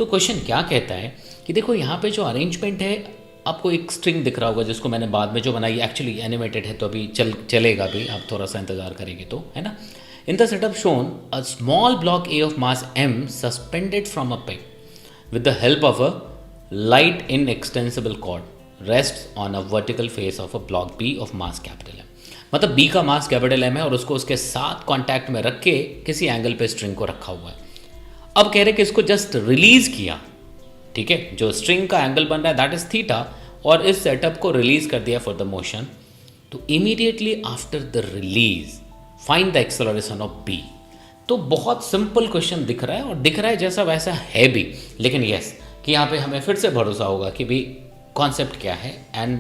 तो क्वेश्चन क्या कहता है कि देखो यहाँ पे जो अरेंजमेंट है, आपको एक स्ट्रिंग दिख रहा होगा जिसको मैंने बाद में जो बनाई, एक्चुअली एनिमेटेड है तो अभी चलेगा भी, आप थोड़ा सा इंतजार करेंगे तो, है ना। In the setup shown a small block A of mass m suspended from a peg with the help of a light inextensible cord rests on a vertical face of a block B of mass capital M। मतलब B का mass capital M है और उसको उसके साथ contact में रख के किसी एंगल पे स्ट्रिंग को रखा हुआ है। अब कह रहे कि इसको जस्ट रिलीज किया, ठीक है, जो स्ट्रिंग का एंगल बन रहा है दैट इज थीटा, और इस सेटअप को रिलीज कर दिया फॉर द मोशन। तो immediately after the release find the acceleration of B। तो बहुत सिंपल क्वेश्चन दिख रहा है और दिख रहा है जैसा वैसा है भी, लेकिन यस कि यहाँ पे हमें फिर से भरोसा होगा कि भी कॉन्सेप्ट क्या है and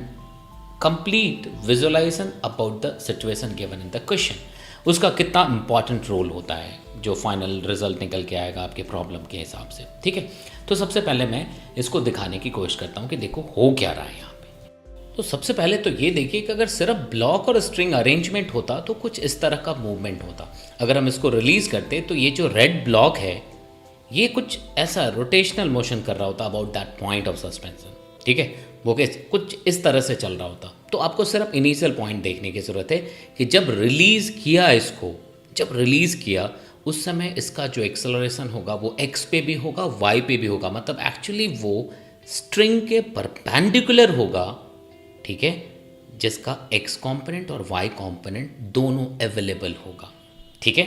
complete visualisation about the situation given in the question, उसका कितना इंपॉर्टेंट रोल होता है जो फाइनल रिजल्ट निकल के आएगा आपके प्रॉब्लम के हिसाब से, ठीक है। तो सबसे पहले मैं इसको दिखाने की कोशिश करता हूँ कि देखो हो क्या रहा है यहाँ पे। तो सबसे पहले तो ये देखिए कि अगर सिर्फ ब्लॉक और स्ट्रिंग अरेंजमेंट होता तो कुछ इस तरह का मूवमेंट होता। अगर हम इसको रिलीज करते तो ये जो रेड ब्लॉक है ये कुछ ऐसा रोटेशनल मोशन कर रहा होता about that point of suspension, ठीक है, वो कुछ इस तरह से चल रहा होता। तो आपको सिर्फ इनिशियल पॉइंट देखने की ज़रूरत है कि जब रिलीज किया इसको, जब रिलीज किया उस समय इसका जो एक्सेलरेशन होगा वो x पे भी होगा, y पे भी होगा, मतलब एक्चुअली वो स्ट्रिंग के परपेंडिकुलर होगा, ठीक है, जिसका x कंपोनेंट और y कंपोनेंट दोनों अवेलेबल होगा, ठीक है।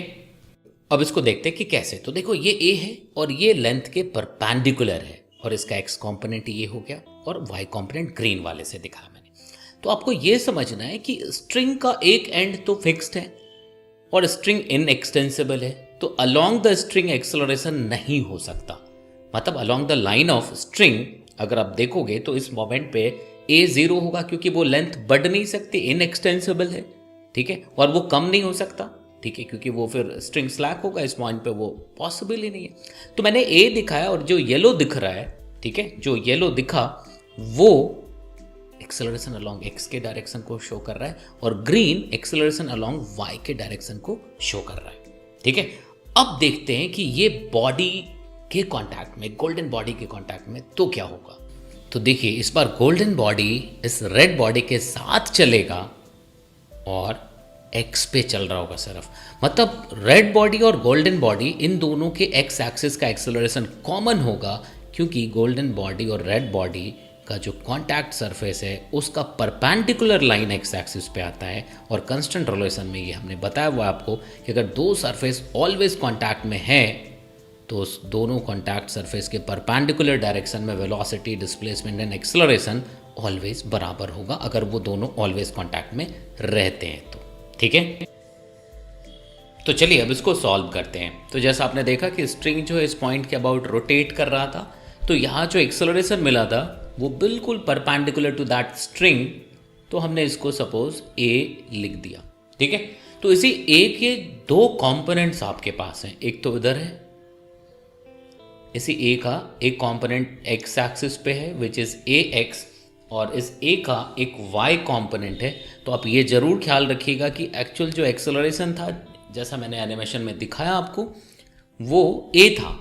अब इसको देखते हैं कि कैसे। तो देखो ये a है और ये लेंथ के परपेंडिकुलर है और इसका x कंपोनेंट ये हो गया और y कंपोनेंट ग्रीन वाले से दिखाया मैंने। तो आपको ये समझना है कि स्ट्रिंग का एक एंड तो फिक्स्ड है और स्ट्रिंग इनएक्सटेंसिबल है, तो अलोंग द स्ट्रिंग एक्सेलरेशन नहीं हो सकता। मतलब along the line of string अगर आप देखोगे तो इस मोमेंट पे a 0 होगा क्योंकि वो लेंथ बढ़ नहीं सकती, इनएक्सटेंसिबल है, ठीक है, और वो कम नहीं हो सकता, ठीक है, क्योंकि वो फिर स्ट्रिंग स्लैक होगा, इस पॉइंट पे वो पॉसिबल ही नहीं है। तो मैंने a दिखाया और जो येलो दिख रहा है, ठीक है, जो येलो दिखा वो एक्सेलरेशन अलोंग x के डायरेक्शन को शो कर रहा है और ग्रीन एक्सेलरेशन अलोंग y के डायरेक्शन को शो कर रहा है, ठीक है। अब देखते हैं कि ये बॉडी के कांटेक्ट में, गोल्डन बॉडी के कांटेक्ट में तो क्या होगा। तो देखिए इस बार गोल्डन बॉडी इस रेड बॉडी के साथ चलेगा और x पे चल रहा होगा सिर्फ, मतलब रेड बॉडी और गोल्डन बॉडी इन दोनों के x एक्सिस का एक्सेलरेशन कॉमन होगा क्योंकि गोल्डन बॉडी और रेड बॉडी का जो कांटेक्ट सरफेस है उसका परपेंडिकुलर लाइन एक्स एक्सिस पे आता है। और कांस्टेंट रिलेशन में ये हमने बताया हुआ आपको कि अगर दो सरफेस ऑलवेज कांटेक्ट में है तो उस दोनों कांटेक्ट सरफेस के परपेंडिकुलर डायरेक्शन में velocity, displacement and acceleration always बराबर होगा अगर वो दोनों ऑलवेज कांटेक्ट में रहते हैं तो, ठीक है। तो चलिए अब इसको सॉल्व करते हैं। तो जैसा आपने देखा कि स्ट्रिंग जो है इस पॉइंट के अबाउट रोटेट कर रहा था, तो यहाँ जो एक्सेलरेशन मिला था वो बिल्कुल परपेंडिकुलर टू दैट स्ट्रिंग, तो हमने इसको सपोज a लिख दिया, ठीक है। तो इसी a के दो कंपोनेंट्स आपके पास हैं, एक तो इधर है, इसी a का एक कंपोनेंट x एक्सिस पे है विच इज ax और इस a का एक y कंपोनेंट है। तो आप ये जरूर ख्याल रखिएगा कि एक्चुअल जो एक्सेलरेशन था जैसा मैंने एनिमेशन में दिखाया आपको वो a था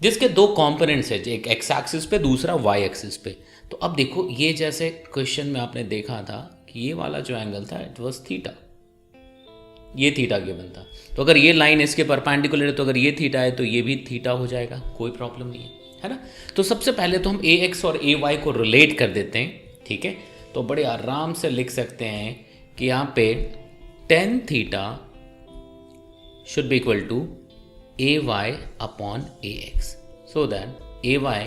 जिसके दो कंपोनेंट्स है, एक एक्स एक्सिस पे दूसरा वाई एक्सिस पे। तो अब देखो ये जैसे क्वेश्चन में आपने देखा था कि ये वाला जो एंगल था इट वाज थीटा, ये थीटा गिवन था। तो अगर ये लाइन इसके परपेंडिकुलर है तो अगर ये थीटा है तो ये भी थीटा हो जाएगा, कोई प्रॉब्लम नहीं है ना। तो सबसे पहले तो हम ए एक्स और ए वाई को रिलेट कर देते हैं, ठीक है। तो बड़े आराम से लिख सकते हैं कि यहाँ पे tan theta should be equal to ay upon ax so that ay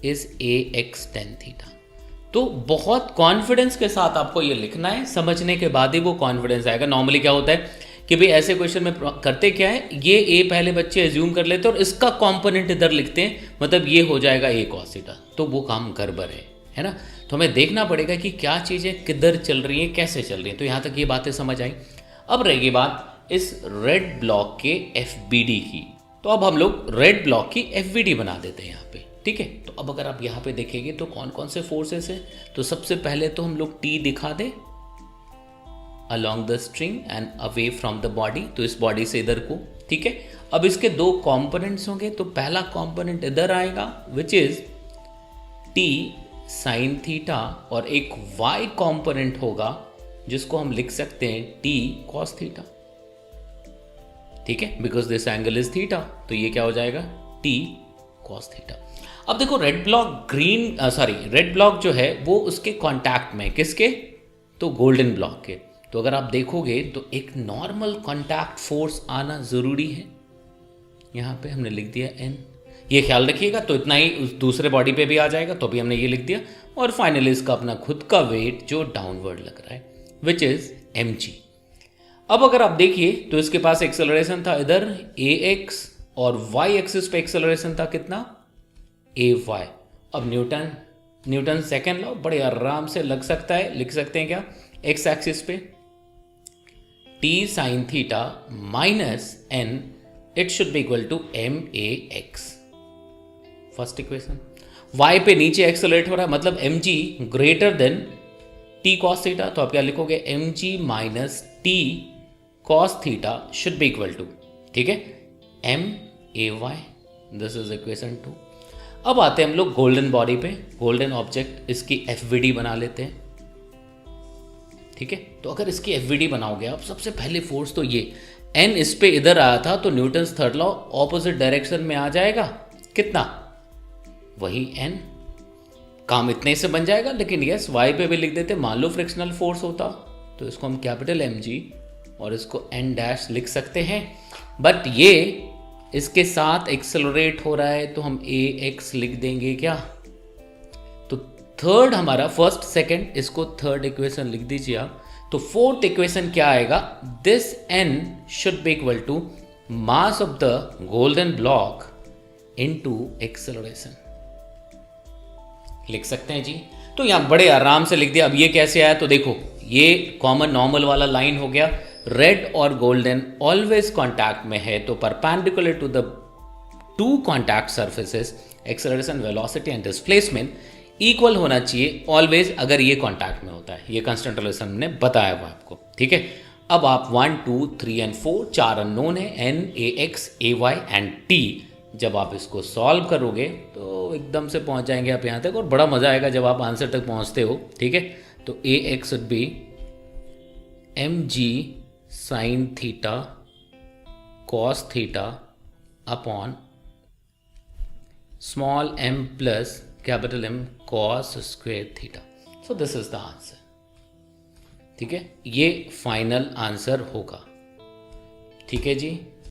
is ax tan theta। तो बहुत कॉन्फिडेंस के साथ आपको ये लिखना है, समझने के बाद ही वो कॉन्फिडेंस आएगा। नॉर्मली क्या होता है कि भाई ऐसे क्वेश्चन में करते क्या है, ये a पहले बच्चे एज्यूम कर लेते हैं और इसका कंपोनेंट इधर लिखते हैं, मतलब ये हो जाएगा a cos थीटा, तो वो काम गड़बड़ है ना। तो हमें देखना पड़ेगा कि क्या चीज़ें किधर चल रही हैं, कैसे चल रही हैं। तो यहाँ तक ये बातें समझ आई। अब रहेगी बात इस रेड ब्लॉक के FBD की। तो अब हम लोग रेड ब्लॉक की FBD बना देते हैं यहाँ पे, ठीक है। तो अब अगर आप यहाँ पे देखेंगे तो कौन कौन से फोर्सेस हैं, तो सबसे पहले तो हम लोग T दिखा दें along the string and away from the body, तो इस बॉडी से इधर को, ठीक है। अब इसके दो कंपोनेंट्स होंगे, तो पहला कंपोनेंट इधर आएगा which is T sine theta, और एक y कंपोनेंट होगा जिसको हम लिख सकते हैं टी कॉस थीटा। ठीक है, because this angle is theta, तो ये क्या हो जाएगा टी कॉस थीटा। अब देखो रेड ब्लॉक जो है वो उसके कांटेक्ट में, किसके, तो गोल्डन ब्लॉक के। तो अगर आप देखोगे तो एक नॉर्मल कांटेक्ट फोर्स आना जरूरी है। यहां पे हमने लिख दिया n, ये ख्याल रखिएगा, तो इतना ही उस दूसरे बॉडी पे भी आ जाएगा, तो भी हमने ये लिख दिया। और फाइनली इसका अपना खुद का वेट जो डाउनवर्ड लग रहा है विच इज mg। अब अगर आप देखिए तो इसके पास एक्सेलरेशन था इधर ax, और y एक्सिस पे एक्सेलरेशन था कितना ay। अब न्यूटन सेकेंड लॉ बड़े आराम से लिख सकते हैं क्या, x एक्सिस पे t sine theta minus n, it should be equal to ma x, first equation. y पे नीचे एक्सेलरेट हो रहा है, मतलब mg greater than t cos theta, तो आप क्या लिखोगे mg minus t cos theta should be equal to, ठीक है, ma y। This is equation 2। अब आते हैं हम लोग गोल्डन बॉडी पे, गोल्डन ऑब्जेक्ट, इसकी एफवीडी बना लेते हैं। ठीक है, तो अगर इसकी एफवीडी बनाओगे आप, सबसे पहले फोर्स तो ये n इस पे इधर आया था, तो Newton's third law opposite direction में आ जाएगा, कितना, वही n, काम इतने से बन जाएगा। लेकिन यस y पे भी लिख देते, मान लो फ्रिक्शनल फोर्स होता तो इसको हम कैपिटल mg और इसको n डैश लिख सकते हैं, बट ये इसके साथ एक्सेलरेट हो रहा है तो हम ax लिख देंगे क्या। तो थर्ड हमारा, फर्स्ट सेकंड, इसको थर्ड इक्वेशन लिख दीजिए आप। तो फोर्थ इक्वेशन क्या आएगा, this n should be equal to mass of the golden block into acceleration, लिख सकते हैं जी। तो यहां बड़े आराम से लिख दिया। अब ये कैसे आया, तो देखो ये कॉमन नॉर्मल वाला लाइन हो गया, रेड और गोल्डन ऑलवेज कांटेक्ट में है, तो perpendicular to the two contact surfaces acceleration, velocity and displacement equal होना चाहिए ऑलवेज, अगर ये कांटेक्ट में होता है। ये कांस्टेंट रिलेशन ने बताया हुआ आपको, ठीक है। अब आप 1 2 3 एंड 4 चार अननोन है, n ax ay and t। जब आप इसको सॉल्व करोगे तो एकदम से पहुंच जाएंगे आप यहाँ तक, और बड़ा मजा आएगा जब आप आंसर तक पहुंचते हो, ठीक है। तो ax should be mg sine theta cos theta upon small m plus capital M cos square theta. So this is the answer, ठीक है। ये फाइनल आंसर होगा, ठीक है जी।